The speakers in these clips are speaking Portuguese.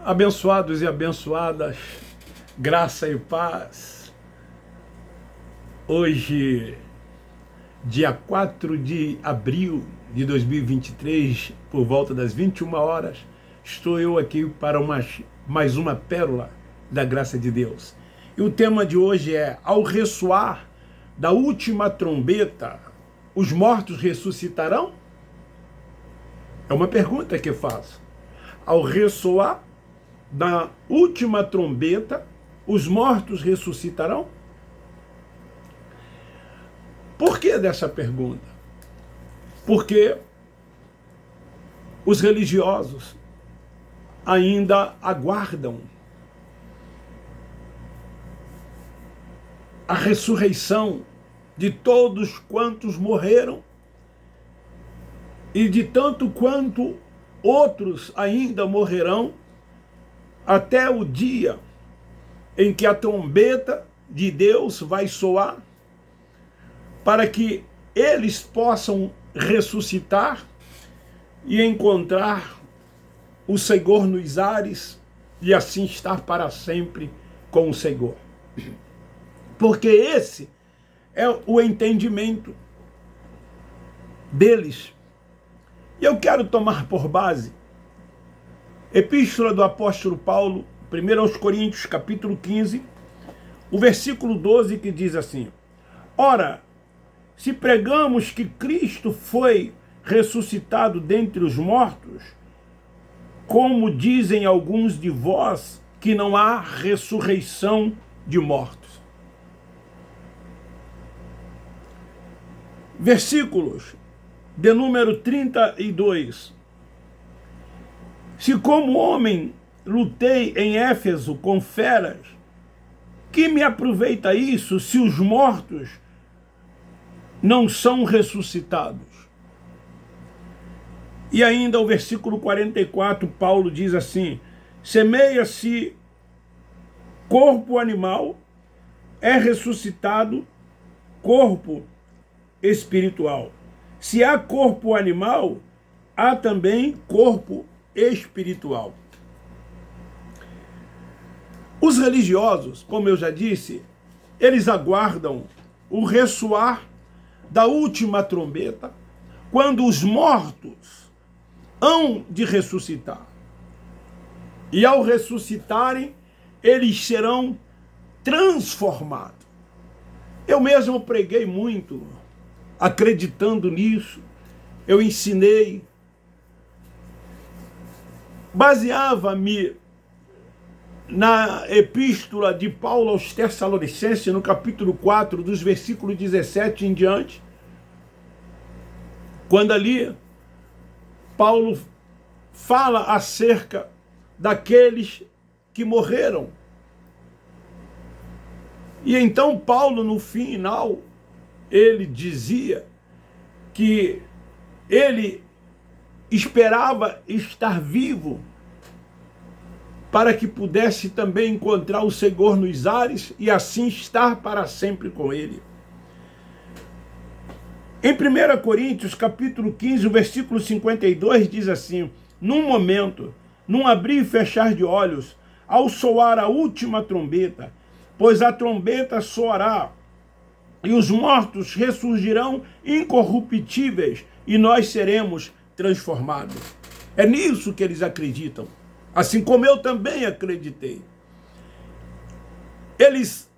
Abençoados e abençoadas, graça e paz. Hoje, dia 4 de abril de 2023, por volta das 21 horas, estou eu aqui para mais uma pérola da graça de Deus. E o tema de hoje é: ao ressoar da última trombeta, os mortos ressuscitarão? É uma pergunta que faço. Ao ressoar da última trombeta, os mortos ressuscitarão? Por que dessa pergunta? Porque os religiosos ainda aguardam a ressurreição de todos quantos morreram e de tanto quanto outros ainda morrerão, até o dia em que a trombeta de Deus vai soar, para que eles possam ressuscitar e encontrar o Senhor nos ares e assim estar para sempre com o Senhor. Porque esse é o entendimento deles. E eu quero tomar por base Epístola do apóstolo Paulo, 1 aos Coríntios, capítulo 15, o versículo 12, que diz assim: ora, se pregamos que Cristo foi ressuscitado dentre os mortos, como dizem alguns de vós que não há ressurreição de mortos. Versículos de número 32. Se como homem lutei em Éfeso com feras, que me aproveita isso se os mortos não são ressuscitados? E ainda o versículo 44, Paulo diz assim: semeia-se corpo animal, é ressuscitado corpo espiritual. Se há corpo animal, há também corpo espiritual. Os religiosos, como eu já disse, eles aguardam o ressoar da última trombeta, quando os mortos hão de ressuscitar. E ao ressuscitarem, eles serão transformados. Eu mesmo preguei muito acreditando nisso. Eu ensinei, baseava-me na epístola de Paulo aos Tessalonicenses, no capítulo 4, dos versículos 17 em diante, quando ali Paulo fala acerca daqueles que morreram. E então Paulo, no final, ele dizia que ele esperava estar vivo para que pudesse também encontrar o Senhor nos ares e assim estar para sempre com ele. Em 1 Coríntios, capítulo 15, o versículo 52, diz assim: num momento, num abrir e fechar de olhos, ao soar a última trombeta, pois a trombeta soará, e os mortos ressurgirão incorruptíveis, e nós seremos transformados. É nisso que eles acreditam, assim como eu também acreditei. Eles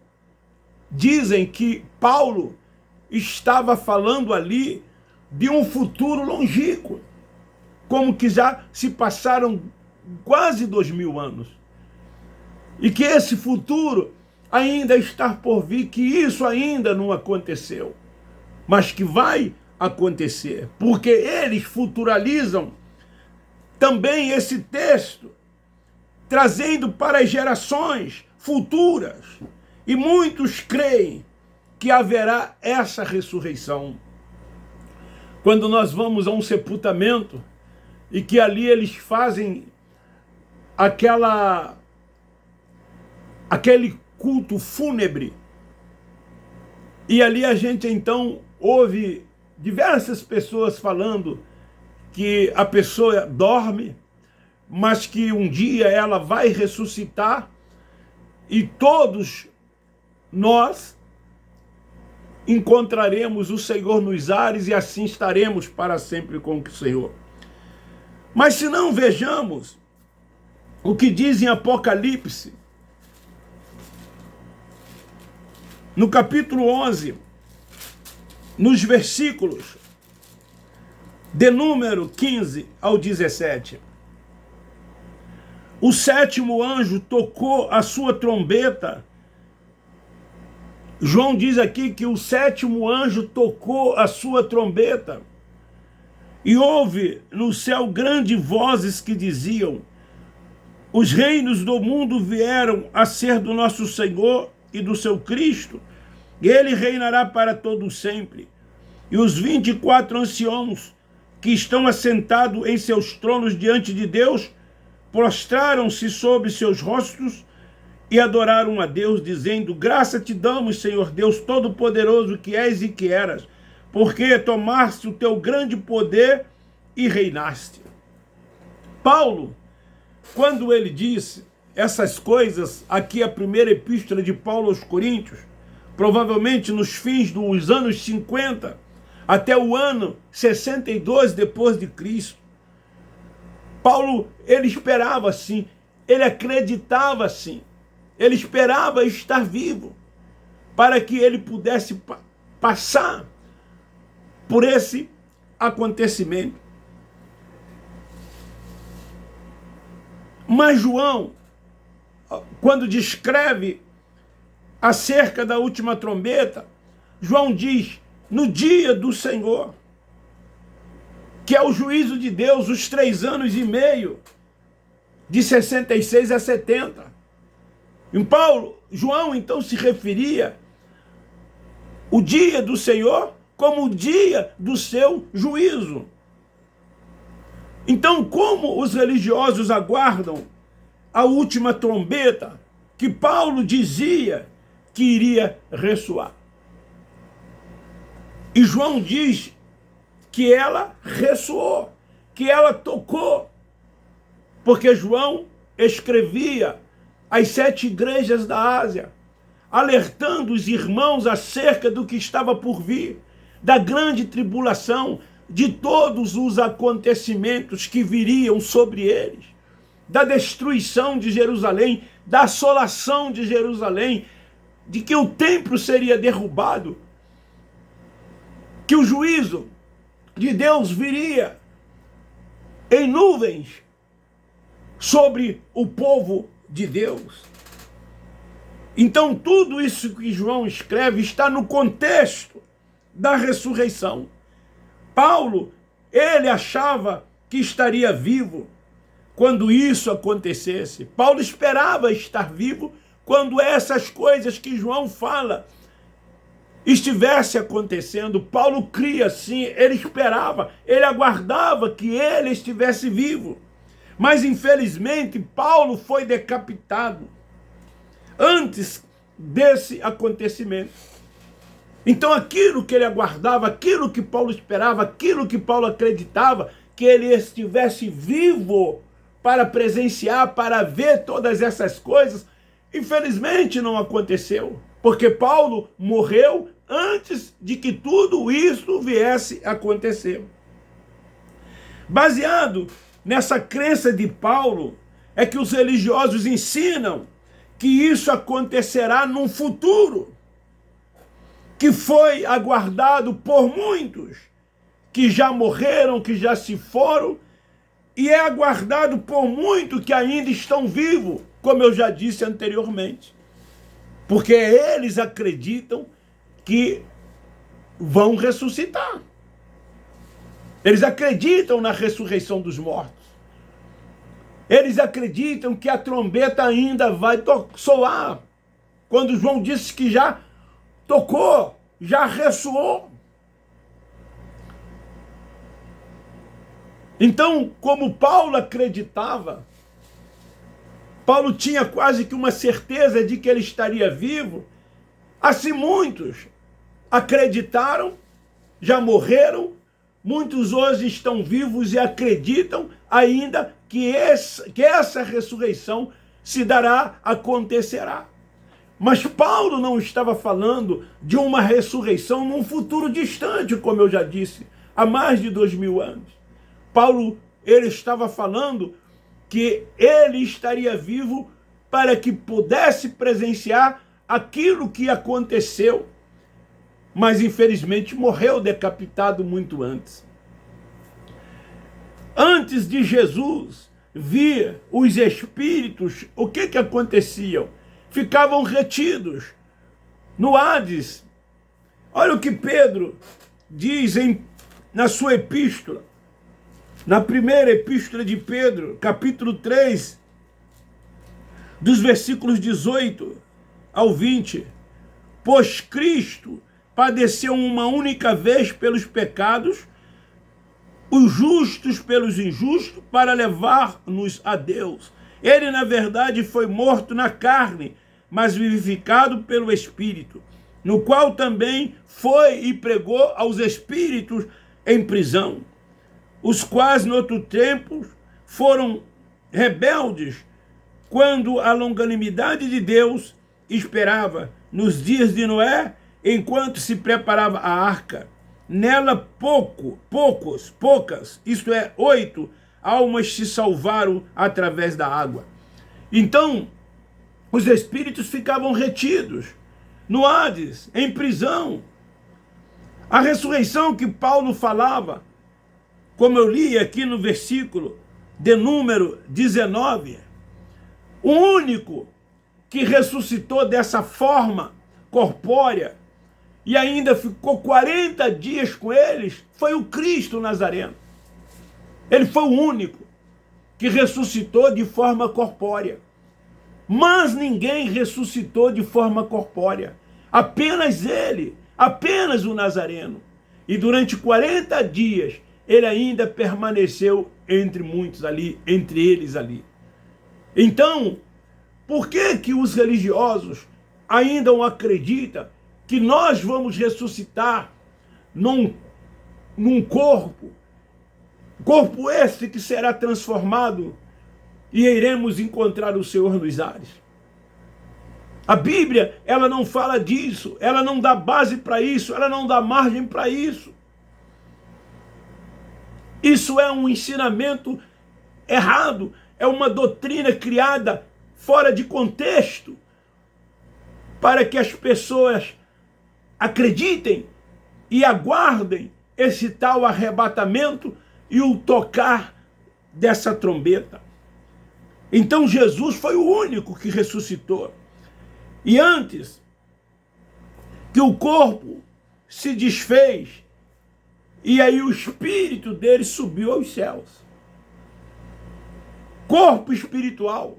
dizem que Paulo estava falando ali de um futuro longínquo, como que já se passaram quase 2000 anos, e que esse futuro ainda está por vir, que isso ainda não aconteceu, mas que vai acontecer, porque eles futuralizam também esse texto, trazendo para as gerações futuras, e muitos creem que haverá essa ressurreição. Quando nós vamos a um sepultamento, e que ali eles fazem aquele culto fúnebre, e ali a gente então ouve diversas pessoas falando que a pessoa dorme, mas que um dia ela vai ressuscitar e todos nós encontraremos o Senhor nos ares e assim estaremos para sempre com o Senhor. Mas se não, vejamos o que diz em Apocalipse, no capítulo 11, nos versículos de número 15 ao 17. O sétimo anjo tocou a sua trombeta. João diz aqui que o sétimo anjo tocou a sua trombeta. E houve no céu grandes vozes que diziam: os reinos do mundo vieram a ser do nosso Senhor e do seu Cristo, e ele reinará para todo sempre. E os 24 anciãos que estão assentados em seus tronos diante de Deus prostraram-se sobre seus rostos e adoraram a Deus, dizendo: graça te damos, Senhor Deus Todo-Poderoso, que és e que eras, porque tomaste o teu grande poder e reinaste. Paulo, quando ele disse essas coisas, aqui a primeira epístola de Paulo aos Coríntios, provavelmente nos fins dos anos 50, até o ano 62 depois de Cristo, Paulo, ele esperava assim, ele acreditava assim, ele esperava estar vivo, para que ele pudesse passar por esse acontecimento. Mas João, quando descreve acerca da última trombeta, João diz: no dia do Senhor, que é o juízo de Deus, os 3 anos e meio, de 66 a 70. E João então se referia o dia do Senhor como o dia do seu juízo. Então, como os religiosos aguardam a última trombeta que Paulo dizia que iria ressoar? E João diz que ela ressoou, que ela tocou, porque João escrevia às 7 igrejas da Ásia, alertando os irmãos acerca do que estava por vir, da grande tribulação, de todos os acontecimentos que viriam sobre eles, da destruição de Jerusalém, da assolação de Jerusalém, de que o templo seria derrubado, que o juízo de Deus viria em nuvens sobre o povo de Deus. Então tudo isso que João escreve está no contexto da ressurreição. Paulo, ele achava que estaria vivo quando isso acontecesse. Paulo esperava estar vivo quando essas coisas que João fala estivesse acontecendo. Paulo cria assim, ele esperava, ele aguardava que ele estivesse vivo. Mas infelizmente Paulo foi decapitado antes desse acontecimento. Então aquilo que ele aguardava, aquilo que Paulo esperava, aquilo que Paulo acreditava, que ele estivesse vivo para presenciar, para ver todas essas coisas, infelizmente não aconteceu, porque Paulo morreu antes de que tudo isso viesse a acontecer. Baseado nessa crença de Paulo, é que os religiosos ensinam que isso acontecerá num futuro, que foi aguardado por muitos, que já morreram, que já se foram, e é aguardado por muitos que ainda estão vivos, como eu já disse anteriormente. Porque eles acreditam que vão ressuscitar. Eles acreditam na ressurreição dos mortos. Eles acreditam que a trombeta ainda vai soar. Quando João disse que já tocou, já ressoou. Então, como Paulo acreditava, Paulo tinha quase que uma certeza de que ele estaria vivo, assim muitos acreditaram, já morreram, muitos hoje estão vivos e acreditam ainda que essa ressurreição se dará, acontecerá. Mas Paulo não estava falando de uma ressurreição num futuro distante, como eu já disse, há mais de 2000 anos. Paulo, ele estava falando que ele estaria vivo para que pudesse presenciar aquilo que aconteceu, mas infelizmente morreu decapitado muito antes. Antes de Jesus vir os espíritos, o que aconteciam? Ficavam retidos no Hades. Olha o que Pedro diz na sua epístola, na primeira epístola de Pedro, capítulo 3, dos versículos 18 ao 20. Pois Cristo padeceu uma única vez pelos pecados, os justos pelos injustos, para levar-nos a Deus. Ele, na verdade, foi morto na carne, mas vivificado pelo Espírito, no qual também foi e pregou aos espíritos em prisão, os quais, no outro tempo, foram rebeldes, quando a longanimidade de Deus esperava, nos dias de Noé, enquanto se preparava a arca. Nela poucas, isto é, 8 almas se salvaram através da água. Então, os espíritos ficavam retidos no Hades, em prisão. A ressurreição que Paulo falava, como eu li aqui no versículo de número 19, o único que ressuscitou dessa forma corpórea e ainda ficou 40 dias com eles, foi o Cristo Nazareno. Ele foi o único que ressuscitou de forma corpórea. Mas ninguém ressuscitou de forma corpórea. Apenas ele, apenas o Nazareno. E durante 40 dias, ele ainda permaneceu entre muitos ali, entre eles ali. Então, por que os religiosos ainda não acreditam que nós vamos ressuscitar num corpo esse que será transformado e iremos encontrar o Senhor nos ares? A Bíblia, ela não fala disso, ela não dá base para isso, ela não dá margem para isso. Isso é um ensinamento errado, é uma doutrina criada fora de contexto, para que as pessoas acreditem e aguardem esse tal arrebatamento e o tocar dessa trombeta. Então Jesus foi o único que ressuscitou. E antes que o corpo se desfez, e aí o espírito dele subiu aos céus. Corpo espiritual.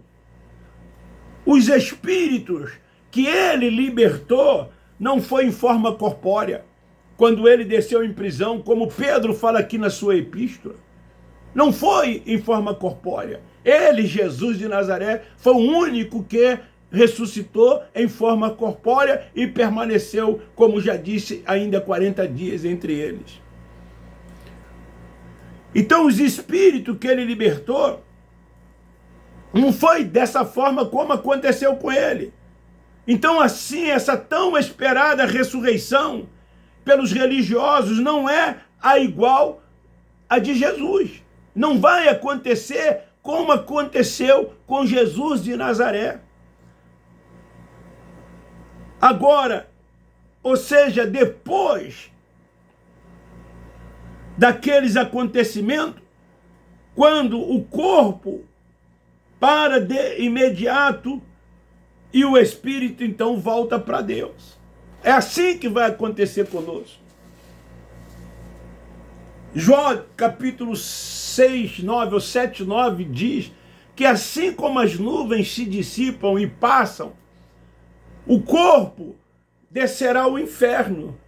Os espíritos que ele libertou não foi em forma corpórea. Quando ele desceu em prisão, como Pedro fala aqui na sua epístola, não foi em forma corpórea. Ele, Jesus de Nazaré, foi o único que ressuscitou em forma corpórea e permaneceu, como já disse, ainda 40 dias entre eles. Então os espíritos que ele libertou não foi dessa forma como aconteceu com ele. Então assim, essa tão esperada ressurreição pelos religiosos não é a igual a de Jesus. Não vai acontecer como aconteceu com Jesus de Nazaré. Agora, ou seja, depois daqueles acontecimentos, quando o corpo para de imediato e o espírito então volta para Deus. É assim que vai acontecer conosco. João capítulo 6, 9 ou 7, 9 diz que assim como as nuvens se dissipam e passam, o corpo descerá ao inferno,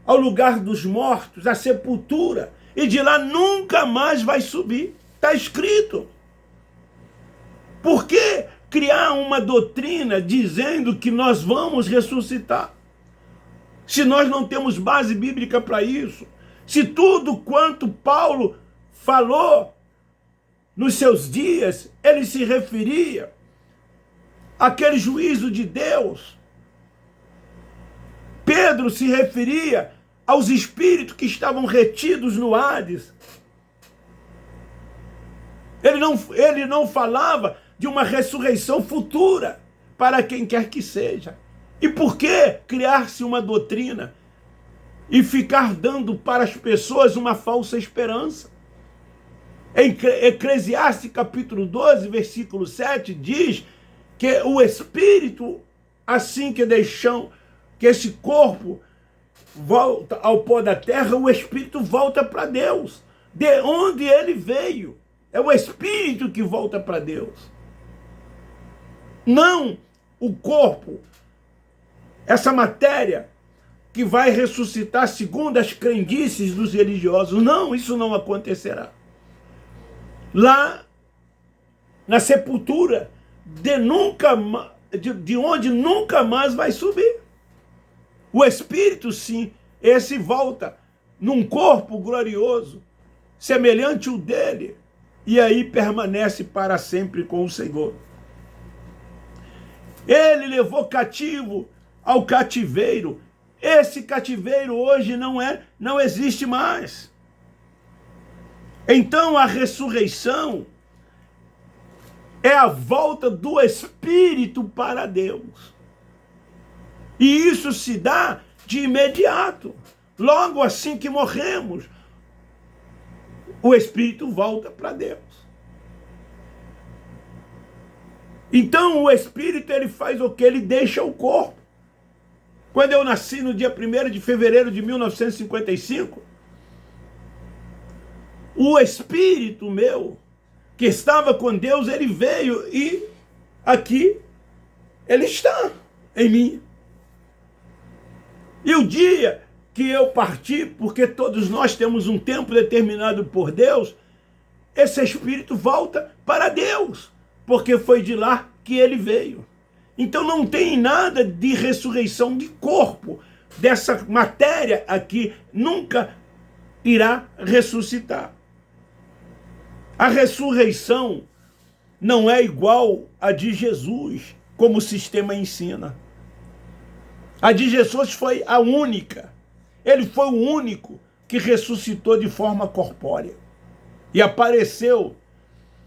ao lugar dos mortos, à sepultura, e de lá nunca mais vai subir. Está escrito. Por que criar uma doutrina dizendo que nós vamos ressuscitar? Se nós não temos base bíblica para isso, se tudo quanto Paulo falou nos seus dias, ele se referia àquele juízo de Deus. Pedro se referia aos espíritos que estavam retidos no Hades. Ele não falava de uma ressurreição futura para quem quer que seja. E por que criar-se uma doutrina e ficar dando para as pessoas uma falsa esperança? Em Eclesiastes capítulo 12, versículo 7, diz que o espírito, assim que deixam, que esse corpo volta ao pó da terra, o espírito volta para Deus, de onde ele veio. É o espírito que volta para Deus. Não o corpo, essa matéria que vai ressuscitar segundo as crendices dos religiosos. Não, isso não acontecerá. Lá na sepultura, de onde nunca mais vai subir. O espírito, sim, esse volta num corpo glorioso, semelhante ao dele, e aí permanece para sempre com o Senhor. Ele levou cativo ao cativeiro. Esse cativeiro hoje não existe mais. Então a ressurreição é a volta do espírito para Deus. E isso se dá de imediato. Logo assim que morremos, o espírito volta para Deus. Então o espírito, ele faz o que? Ele deixa o corpo. Quando eu nasci no dia 1º de fevereiro de 1955, o espírito meu, que estava com Deus, ele veio e aqui ele está em mim. E o dia que eu parti, porque todos nós temos um tempo determinado por Deus, esse espírito volta para Deus, porque foi de lá que ele veio. Então não tem nada de ressurreição de corpo, dessa matéria aqui nunca irá ressuscitar. A ressurreição não é igual à de Jesus, como o sistema ensina. A de Jesus foi a única. Ele foi o único que ressuscitou de forma corpórea. E apareceu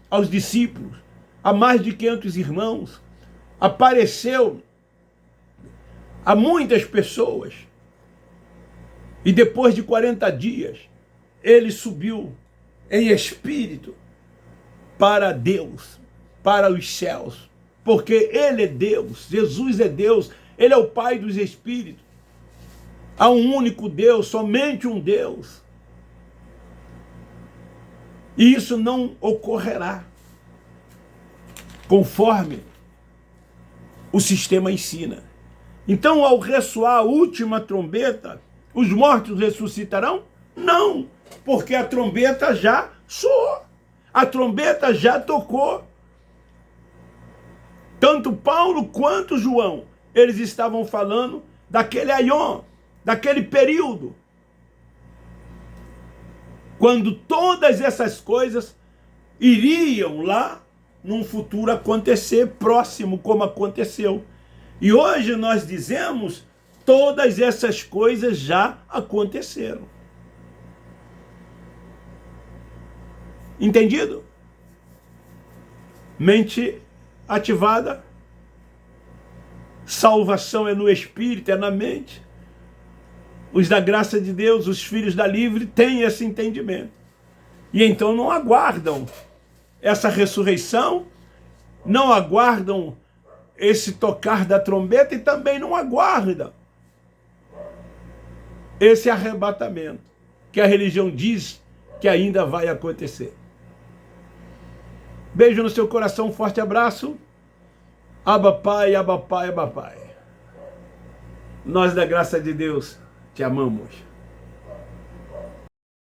aos discípulos, a mais de 500 irmãos, apareceu a muitas pessoas. E depois de 40 dias, ele subiu em espírito para Deus, para os céus. Porque ele é Deus, Jesus é Deus, ele é o Pai dos Espíritos. Há um único Deus, somente um Deus. E isso não ocorrerá conforme o sistema ensina. Então, ao ressoar a última trombeta, os mortos ressuscitarão? Não, porque a trombeta já soou. A trombeta já tocou. Tanto Paulo quanto João, eles estavam falando daquele aion, daquele período, quando todas essas coisas iriam lá num futuro acontecer, próximo como aconteceu. E hoje nós dizemos, todas essas coisas já aconteceram. Entendido? Mente ativada. Salvação é no espírito, é na mente. Os da graça de Deus, os filhos da livre, têm esse entendimento. E então não aguardam essa ressurreição, não aguardam esse tocar da trombeta e também não aguardam esse arrebatamento que a religião diz que ainda vai acontecer. Beijo no seu coração, um forte abraço. Abba Pai, Abba Pai, Abba Pai. Nós da graça de Deus te amamos.